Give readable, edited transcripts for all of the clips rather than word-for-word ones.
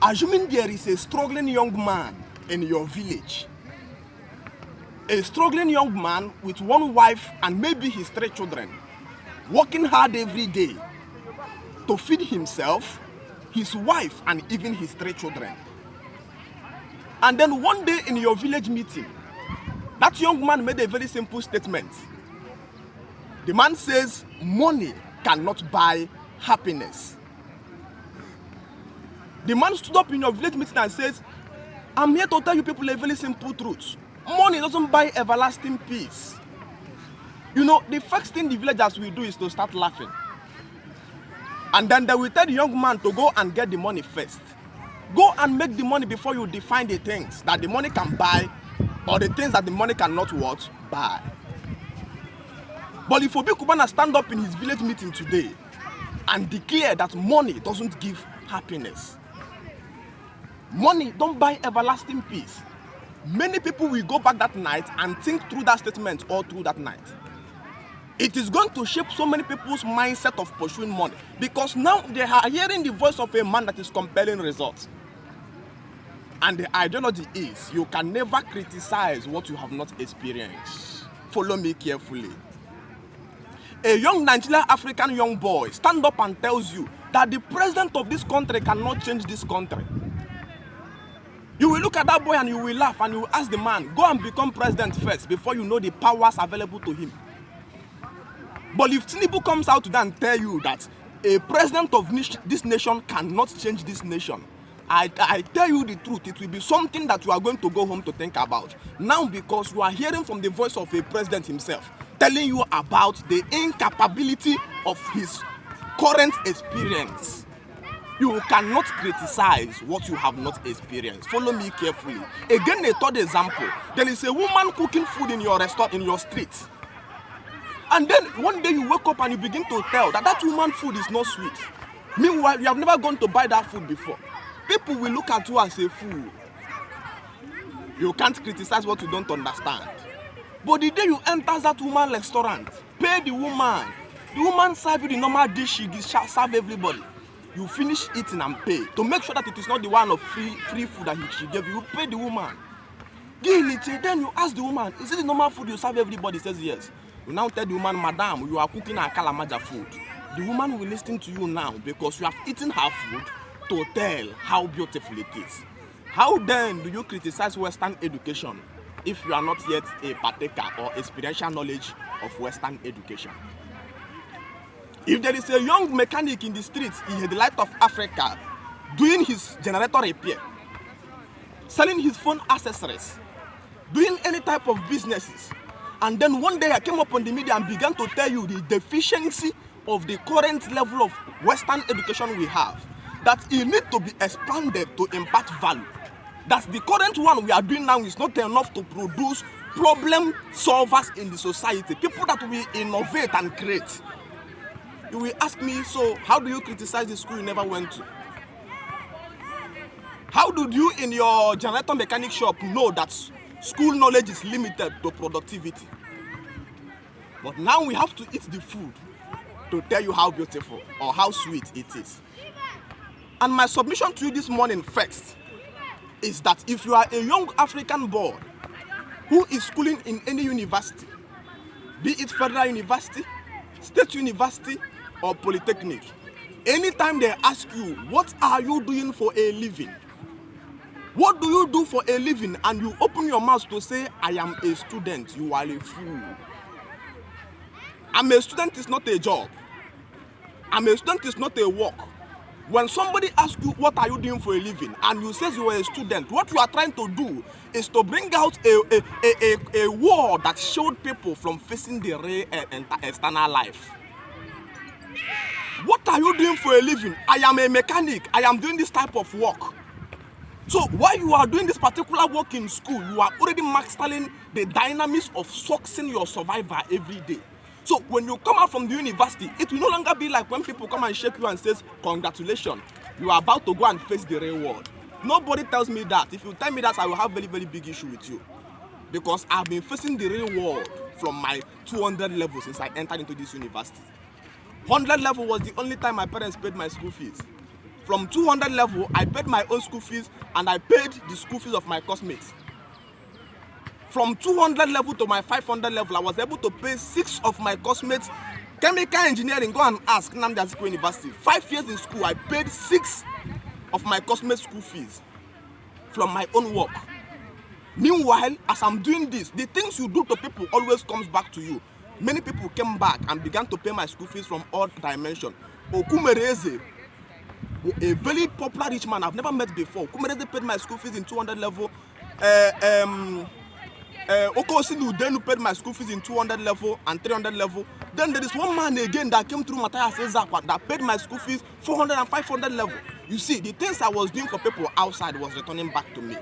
Assuming there is a struggling young man in your village, a struggling young man with one wife and maybe his 3 children, working hard every day to feed himself, his wife, and even his 3 children. And then one day in your village meeting, that young man made a very simple statement. The man says, money cannot buy happiness. The man stood up in your village meeting and says, I'm here to tell you people a very simple truth. Money doesn't buy everlasting peace. You know, the first thing the villagers will do is to start laughing. And then they will tell the young man to go and get the money first. Go and make the money before you define the things that the money can buy or the things that the money cannot what? Buy. But if Obi Kubana stand up in his village meeting today and declare that money doesn't give happiness, money don't buy everlasting peace, many people will go back that night and think through that statement all through that night. It is going to shape so many people's mindset of pursuing money because now they are hearing the voice of a man that is compelling results. And the ideology is you can never criticize what you have not experienced. Follow me carefully. A young Nigerian African young boy stand up and tells you that the president of this country cannot change this country. You will look at that boy and you will laugh and you will ask the man, go and become president first before you know the powers available to him. But if Tinubu comes out today and tell you that a president of this nation cannot change this nation, I tell you the truth, it will be something that you are going to go home to think about. Now because you are hearing from the voice of a president himself, telling you about the incapability of his current experience. You cannot criticize what you have not experienced. Follow me carefully. Again, a third example. There is a woman cooking food in your restaurant, in your street. And then one day you wake up and you begin to tell that woman's food is not sweet. Meanwhile, you have never gone to buy that food before. People will look at you as a fool. You can't criticize what you don't understand. But the day you enter that woman's restaurant, pay the woman serve you the normal dish she serve everybody. You finish eating and pay to make sure that it is not the one of free food that she gave you. You pay the woman. Then you ask the woman, is it the normal food you serve everybody? Says yes. You now tell the woman, madam, you are cooking a kalamaja food. The woman will listen to you now because you have eaten her food to tell how beautiful it is. How then do you criticize Western education if you are not yet a partaker or experiential knowledge of Western education? If there is a young mechanic in the streets in the light of Africa doing his generator repair, selling his phone accessories, doing any type of businesses, and then one day I came up on the media and began to tell you the deficiency of the current level of Western education we have, that it needs to be expanded to impact value. That the current one we are doing now is not enough to produce problem solvers in the society, people that will innovate and create. You will ask me, so how do you criticize the school you never went to? How did you in your generator mechanic shop know that school knowledge is limited to productivity? But now we have to eat the food to tell you how beautiful or how sweet it is. And my submission to you this morning first is that if you are a young African boy who is schooling in any university, be it federal university, state university, or polytechnic, anytime they ask you, what are you doing for a living? What do you do for a living? And you open your mouth to say, I am a student, you are a fool. I'm a student is not a job. I'm a student is not a work. When somebody asks you, what are you doing for a living? And you say you are a student, what you are trying to do is to bring out a wall that showed people from facing the real external life. What are you doing for a living? I am a mechanic. I am doing this type of work. So while you are doing this particular work in school, you are already mastering the dynamics of succeeding your survivor every day. So when you come out from the university, it will no longer be like when people come and shake you and says, congratulations, you are about to go and face the real world. Nobody tells me that. If you tell me that, I will have very, very big issue with you. Because I've been facing the real world from my 200 level since I entered into this university. 100 level was the only time my parents paid my school fees. From 200 level, I paid my own school fees and I paid the school fees of my classmates. From 200 level to my 500 level, I was able to pay 6 of my classmates. Chemical engineering, go and ask Nnamdi Azikiwe University. 5 years in school, I paid 6 of my classmates' school fees from my own work. Meanwhile, as I'm doing this, the things you do to people always comes back to you. Many people came back and began to pay my school fees from all dimensions. Okumereze, a very popular rich man I've never met before. Okumereze paid my school fees in 200 level. Okosinu then paid my school fees in 200 level and 300 level. Then there is one man again that came through Matthias Ezakwa that paid my school fees 400 and 500 level. You see, the things I was doing for people outside was returning back to me.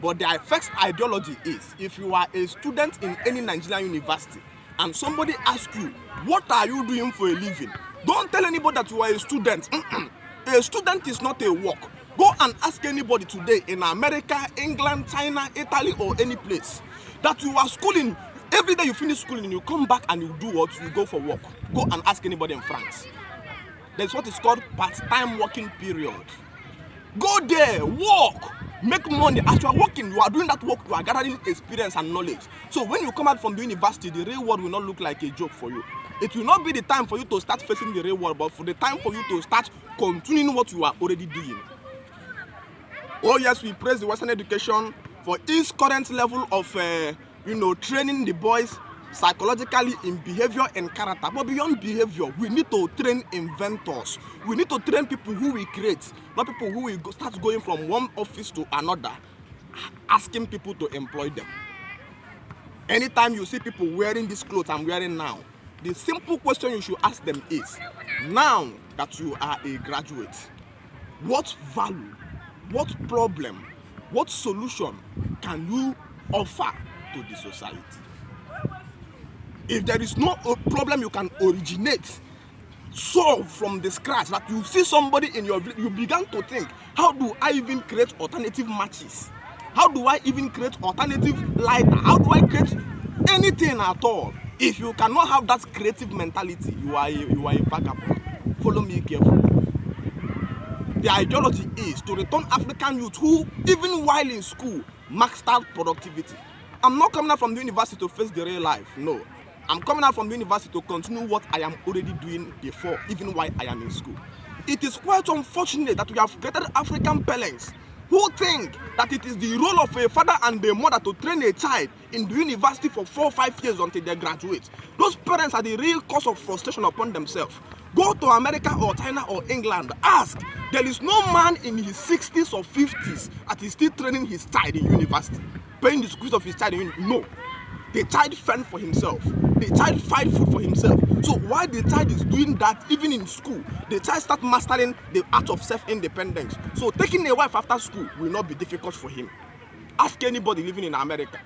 But the first ideology is, if you are a student in any Nigerian university and somebody asks you, what are you doing for a living? Don't tell anybody that you are a student. A student is not a work. Go and ask anybody today in America, England, China, Italy, or any place that you are schooling. Every day you finish schooling, you come back and you do what? You go for work. Go and ask anybody in France. There's what is called part-time working period. Go there, work, make money. As you are working, you are doing that work, you are gathering experience and knowledge. So when you come out from the university, the real world will not look like a joke for you. It will not be the time for you to start facing the real world, but for the time for you to start continuing what you are already doing. Oh yes, we praise the Western education for its current level of, training the boys psychologically in behavior and character. But beyond behavior, we need to train inventors. We need to train people who will create, not people who will start going from one office to another, asking people to employ them. Anytime you see people wearing these clothes I'm wearing now, the simple question you should ask them is, now that you are a graduate, what value, what problem, what solution can you offer to the society? If there is no problem you can originate, solve from the scratch, that you see somebody in your village, you began to think, how do I even create alternative matches? How do I even create alternative lighter? How do I create anything at all? If you cannot have that creative mentality, you are a vagabond. Follow me carefully. The ideology is to return African youth who, even while in school, maxed out productivity. I'm not coming out from the university to face the real life. No. I'm coming out from the university to continue what I am already doing before, even while I am in school. It is quite unfortunate that we have created African parents who think that it is the role of a father and a mother to train a child in the university for 4 or 5 years until they graduate. Those parents are the real cause of frustration upon themselves. Go to America or China or England, ask. There is no man in his 60s or 50s that is still training his child in university, paying the school fees of his child in university. No. The child fend for himself. The child fight food for himself. So while the child is doing that, even in school, the child starts mastering the art of self-independence. So taking a wife after school will not be difficult for him. Ask anybody living in America.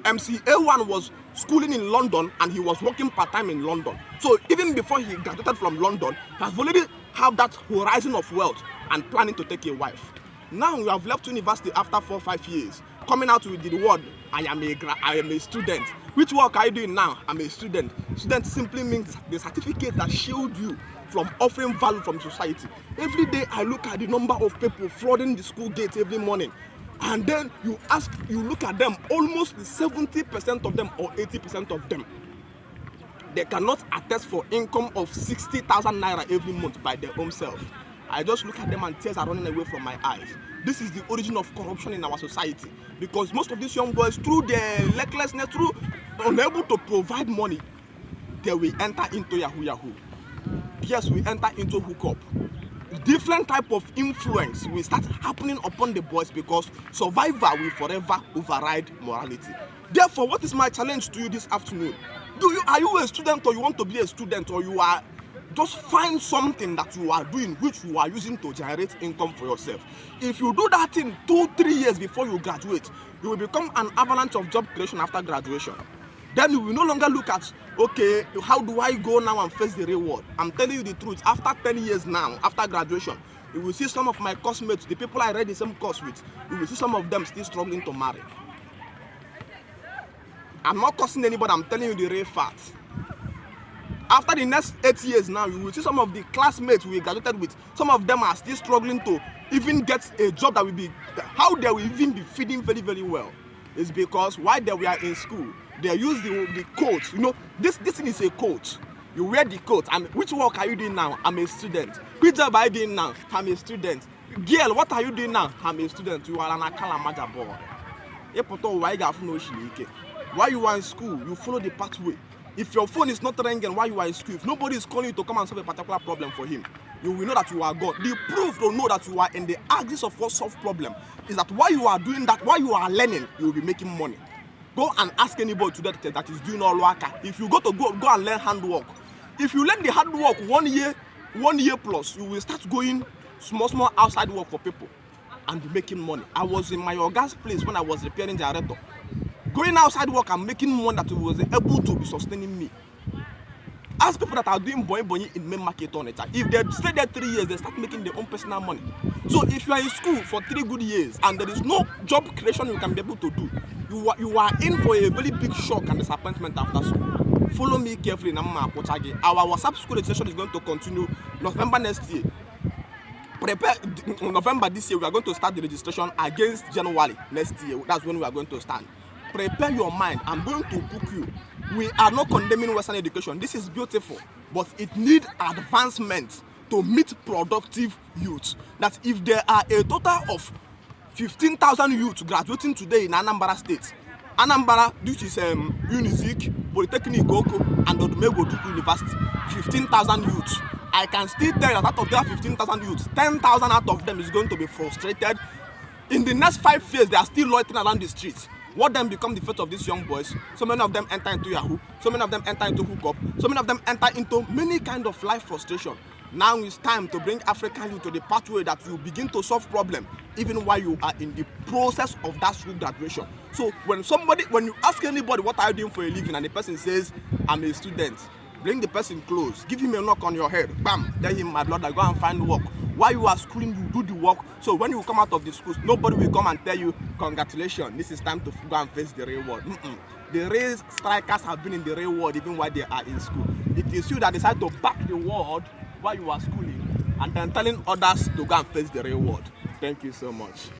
MC A1 was schooling in London and he was working part-time in London. So even before he graduated from London, he has already have that horizon of wealth and planning to take a wife. Now you have left university after 4 or 5 years, coming out with the word, I am a student. Which work are you doing now? I'm a student. Student simply means the certificate that shield you from offering value from society. Every day I look at the number of people flooding the school gates every morning. And then you look at them, almost 70% of them or 80% of them, they cannot attest for income of 60,000 naira every month by their own self. I just look at them and tears are running away from my eyes. This is the origin of corruption in our society, because most of these young boys, through their recklessness, through unable to provide money, they will enter into Yahoo. Yes, we enter into hookup. Different type of influence will start happening upon the boys because survival will forever override morality. Therefore, what is my challenge to you this afternoon? Are you a student, or you want to be a student, or you are just find something that you are doing which you are using to generate income for yourself? If you do that in 2-3 years before you graduate, you will become an avalanche of job creation after graduation. Then you will no longer look at, okay, how do I go now and face the real world? I'm telling you the truth. After 10 years now, after graduation, you will see some of my classmates, the people I read the same course with, you will see some of them still struggling to marry. I'm not cursing anybody, I'm telling you the real facts. After the next 8 years now, you will see some of the classmates we graduated with, some of them are still struggling to even get a job that will be, how they will even be feeding very, very well. It's because while they were in school, they use the coat. You know, this thing is a coat. You wear the coat. And which work are you doing now? I'm a student. Which job are you doing now? I'm a student. Girl, what are you doing now? I'm a student. You are an Akalamaja boy. While you are in school, you follow the pathway. If your phone is not ringing while you are in school, if nobody is calling you to come and solve a particular problem for him, you will know that you are God. The proof to know that you are in the axis of what solve problem is that while you are doing that, while you are learning, you will be making money. Go and ask anybody today that is doing all work. If you go and learn handwork, if you learn the handwork 1 year plus, you will start going small outside work for people and be making money. I was in my Oga's place when I was repairing generator. Going outside work and making money that was able to be sustaining me. Ask people that are doing boy in main market on it. If they stay there 3 years, they start making their own personal money. So if you are in school for 3 good years and there is no job creation you can be able to do, you are in for a very big shock and disappointment after school. Follow me carefully. Our WhatsApp school registration is going to continue November next year. Prepare November this year. We are going to start the registration against January next year. That's when we are going to start. Prepare your mind. I'm going to book you. We are not condemning Western education. This is beautiful, but it needs advancement to meet productive youth. That if there are a total of 15,000 youth graduating today in Anambra State, Anambra, this is Unizik, Polytechnic, Goko, and Odumego Duku University, 15,000 youths. I can still tell you that out of their 15,000 youths, 10,000 out of them is going to be frustrated. In the next 5 years, they are still loitering around the streets. What then become the fate of these young boys? So many of them enter into Yahoo, so many of them enter into hookup, so many of them enter into many kind of life frustration. Now it's time to bring African youth to the pathway that you begin to solve problem even while you are in the process of that school graduation. So when you ask anybody what are you doing for a living and the person says, I'm a student, bring the person close, give him a knock on your head, bam, tell him, my brother, go and find work. While you are schooling, you do the work. So when you come out of the schools, nobody will come and tell you, congratulations, this is time to go and face the real world. The real strikers have been in the real world even while they are in school. It is you that decide to back the world while you are schooling and then telling others to go and face the real world. Thank you so much.